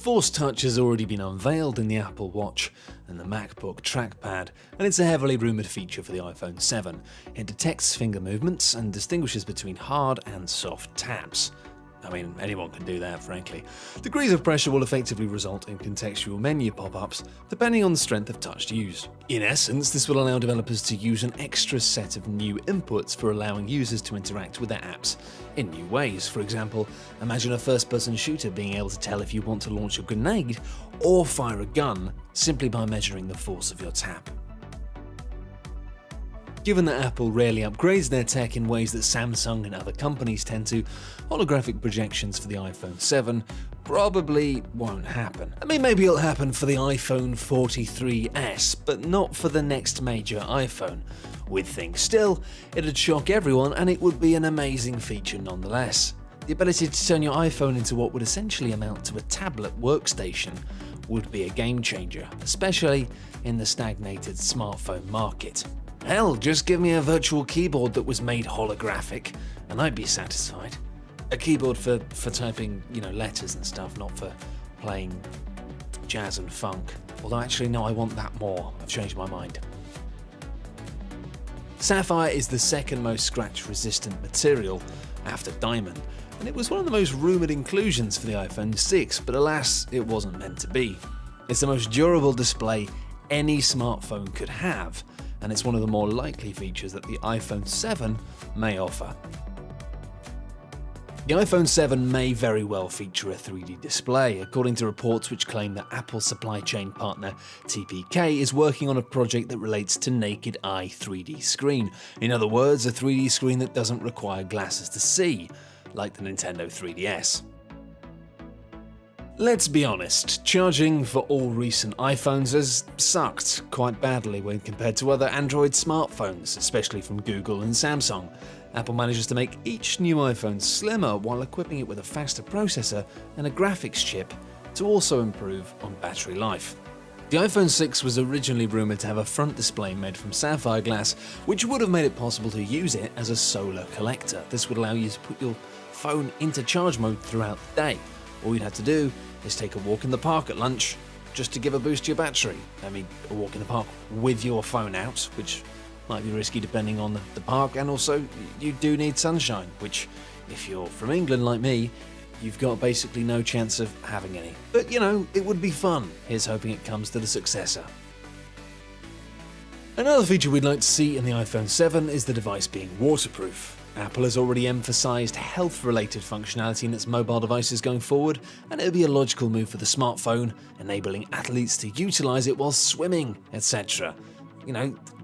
Force Touch has already been unveiled in the Apple Watch and the MacBook trackpad, and it's a heavily rumoured feature for the iPhone 7. It detects finger movements and distinguishes between hard and soft taps. I mean, anyone can do that, frankly. Degrees of pressure will effectively result in contextual menu pop-ups, depending on the strength of touch used. In essence, this will allow developers to use an extra set of new inputs for allowing users to interact with their apps in new ways. For example, imagine a first-person shooter being able to tell if you want to launch a grenade or fire a gun simply by measuring the force of your tap. Given that Apple rarely upgrades their tech in ways that Samsung and other companies tend to, holographic projections for the iPhone 7 probably won't happen. I mean, maybe it'll happen for the iPhone 43s, but not for the next major iPhone. We'd think still, it'd shock everyone and it would be an amazing feature nonetheless. The ability to turn your iPhone into what would essentially amount to a tablet workstation would be a game changer, especially in the stagnated smartphone market. Hell, just give me a virtual keyboard that was made holographic, and I'd be satisfied. A keyboard for typing, letters and stuff, not for playing jazz and funk. Although actually, no, I want that more. I've changed my mind. Sapphire is the second most scratch-resistant material after diamond, and it was one of the most rumoured inclusions for the iPhone 6, but alas, it wasn't meant to be. It's the most durable display any smartphone could have, and it's one of the more likely features that the iPhone 7 may offer. The iPhone 7 may very well feature a 3D display, according to reports which claim that Apple supply chain partner TPK is working on a project that relates to naked eye 3D screen. In other words, a 3D screen that doesn't require glasses to see, like the Nintendo 3DS. Let's be honest, charging for all recent iPhones has sucked quite badly when compared to other Android smartphones, especially from Google and Samsung. Apple manages to make each new iPhone slimmer while equipping it with a faster processor and a graphics chip to also improve on battery life. The iPhone 6 was originally rumoured to have a front display made from sapphire glass, which would have made it possible to use it as a solar collector. This would allow you to put your phone into charge mode throughout the day. All you'd have to do is take a walk in the park at lunch just to give a boost to your battery. I mean, a walk in the park with your phone out, which might be risky depending on the park, and also you do need sunshine, which, if you're from England like me, you've got basically no chance of having any. But it would be fun. Here's hoping it comes to the successor. Another feature we'd like to see in the iPhone 7 is the device being waterproof. Apple has already emphasised health-related functionality in its mobile devices going forward, and it would be a logical move for the smartphone, enabling athletes to utilise it while swimming, etc.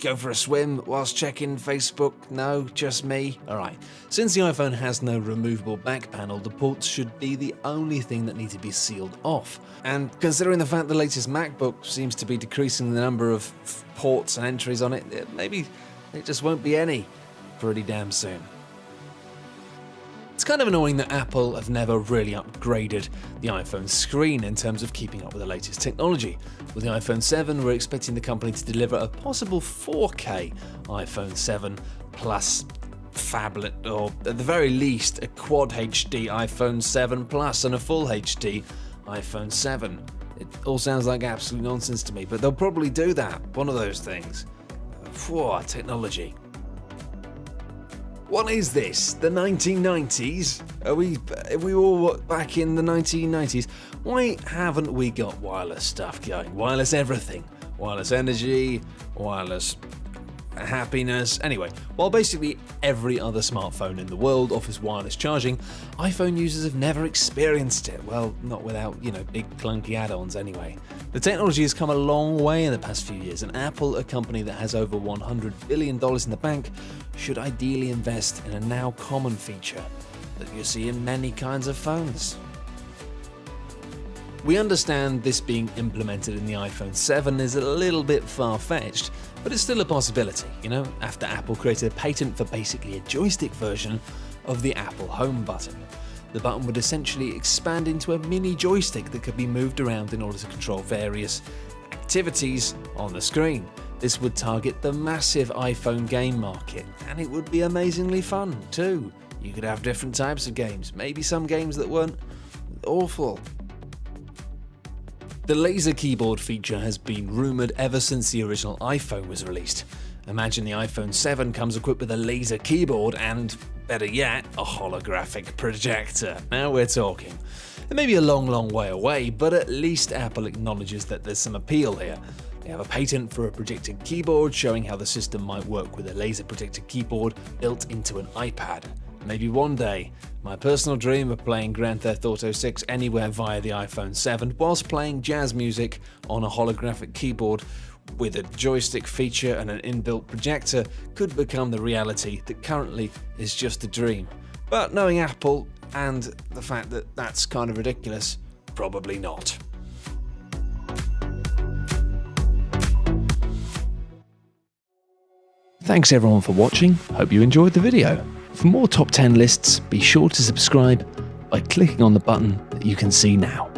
Go for a swim whilst checking Facebook? No, just me? Alright. Since the iPhone has no removable back panel, the ports should be the only thing that need to be sealed off. And considering the fact the latest MacBook seems to be decreasing the number of ports and entries on it, maybe it just won't be any pretty damn soon. It's kind of annoying that Apple have never really upgraded the iPhone screen in terms of keeping up with the latest technology. With the iPhone 7, we're expecting the company to deliver a possible 4K iPhone 7 Plus phablet, or at the very least a Quad HD iPhone 7 Plus and a Full HD iPhone 7. It all sounds like absolute nonsense to me, but they'll probably do that, one of those things. Technology. What is this? The 1990s? Are we all back in the 1990s? Why haven't we got wireless stuff going? Wireless everything. Wireless energy, wireless happiness. Anyway, while basically every other smartphone in the world offers wireless charging, iPhone users have never experienced it. Well, not without, big clunky add-ons anyway. The technology has come a long way in the past few years, and Apple, a company that has over $100 billion in the bank, should ideally invest in a now common feature that you see in many kinds of phones. We understand this being implemented in the iPhone 7 is a little bit far-fetched, but it's still a possibility, after Apple created a patent for basically a joystick version of the Apple Home button. The button would essentially expand into a mini joystick that could be moved around in order to control various activities on the screen. This would target the massive iPhone game market, and it would be amazingly fun too. You could have different types of games, maybe some games that weren't awful. The laser keyboard feature has been rumoured ever since the original iPhone was released. Imagine the iPhone 7 comes equipped with a laser keyboard and, better yet, a holographic projector. Now we're talking. It may be a long way away, but at least Apple acknowledges that there's some appeal here. They have a patent for a projected keyboard showing how the system might work with a laser projected keyboard built into an iPad. Maybe one day, my personal dream of playing Grand Theft Auto 6 anywhere via the iPhone 7 whilst playing jazz music on a holographic keyboard with a joystick feature and an inbuilt projector could become the reality that currently is just a dream. But knowing Apple and the fact that that's kind of ridiculous, probably not. Thanks everyone for watching, hope you enjoyed the video. For more top 10 lists, be sure to subscribe by clicking on the button that you can see now.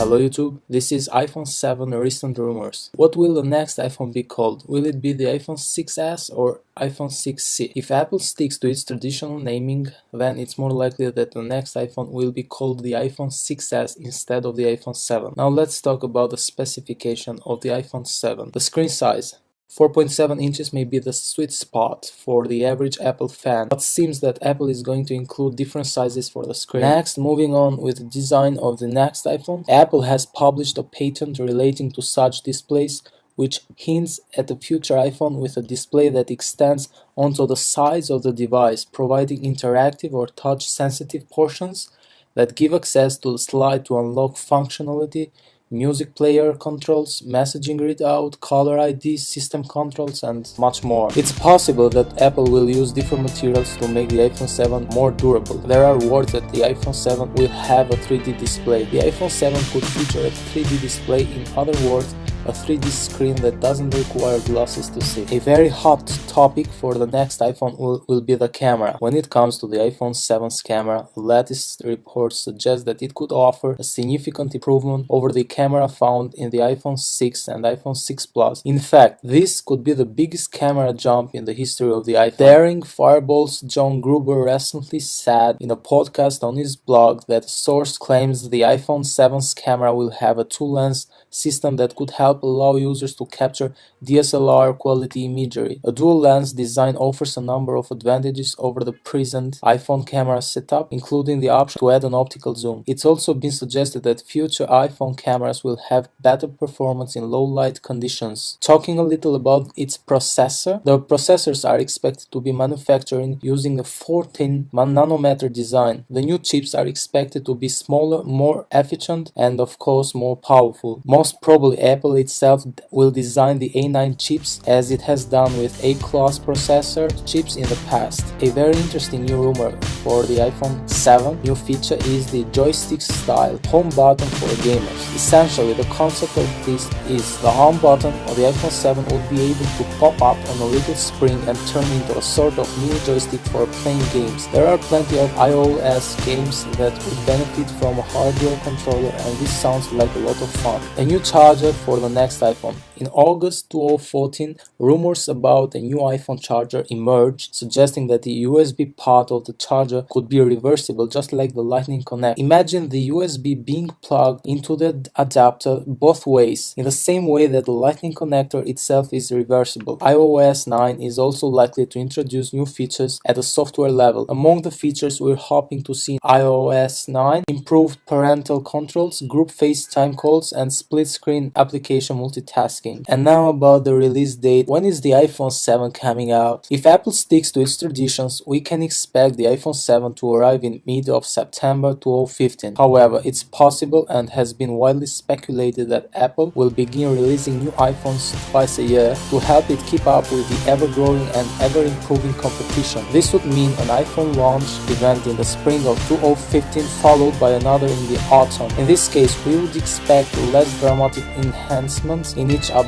Hello YouTube, this is iPhone 7 recent rumors. What will the next iPhone be called? Will it be the iPhone 6s or iPhone 6c? If Apple sticks to its traditional naming, then it's more likely that the next iPhone will be called the iPhone 6s instead of the iPhone 7. Now let's talk about the specification of the iPhone 7. The screen size. 4.7 inches may be the sweet spot for the average Apple fan, but seems that Apple is going to include different sizes for the screen. Next, moving on with the design of the next iPhone, Apple has published a patent relating to such displays, which hints at a future iPhone with a display that extends onto the sides of the device, providing interactive or touch-sensitive portions that give access to the slide to unlock functionality music player controls, messaging readout, color ID, system controls, and much more. It's possible that Apple will use different materials to make the iPhone 7 more durable. There are words that the iPhone 7 will have a 3D display. The iPhone 7 could feature a 3D display, in other words, a 3D screen that doesn't require glasses to see. A very hot topic for the next iPhone will be the camera. When it comes to the iPhone 7's camera, the latest reports suggest that it could offer a significant improvement over the camera found in the iPhone 6 and iPhone 6 Plus. In fact, this could be the biggest camera jump in the history of the iPhone. Daring Fireball's John Gruber recently said in a podcast on his blog that a source claims the iPhone 7's camera will have a two-lens system that could help allow users to capture DSLR quality imagery. A dual lens design offers a number of advantages over the present iPhone camera setup, including the option to add an optical zoom. It's also been suggested that future iPhone cameras will have better performance in low light conditions. Talking a little about its processor, the processors are expected to be manufactured using a 14 nanometer design. The new chips are expected to be smaller, more efficient, and of course more powerful. Most probably Apple itself will design the A9 chips as it has done with A-class processor chips in the past. A very interesting new rumor for the iPhone 7 new feature is the joystick-style home button for gamers. Essentially, the concept of this is the home button of the iPhone 7 would be able to pop up on a little spring and turn into a sort of mini joystick for playing games. There are plenty of iOS games that would benefit from a hardware controller, and this sounds like a lot of fun. A new charger for the next iPhone. In August 2014, rumors about a new iPhone charger emerged, suggesting that the USB part of the charger could be reversible just like the Lightning Connect. Imagine the USB being plugged into the adapter both ways, in the same way that the Lightning connector itself is reversible. iOS 9 is also likely to introduce new features at the software level. Among the features we're hoping to see in iOS 9, improved parental controls, group FaceTime calls, and split-screen application multitasking. And now about the release date. When is the iPhone 7 coming out? If Apple sticks to its traditions, we can expect the iPhone 7 to arrive in mid of September 2015. However, it's possible and has been widely speculated that Apple will begin releasing new iPhones twice a year to help it keep up with the ever-growing and ever-improving competition. This would mean an iPhone launch event in the spring of 2015 followed by another in the autumn. In this case, we would expect less dramatic enhancements in each update.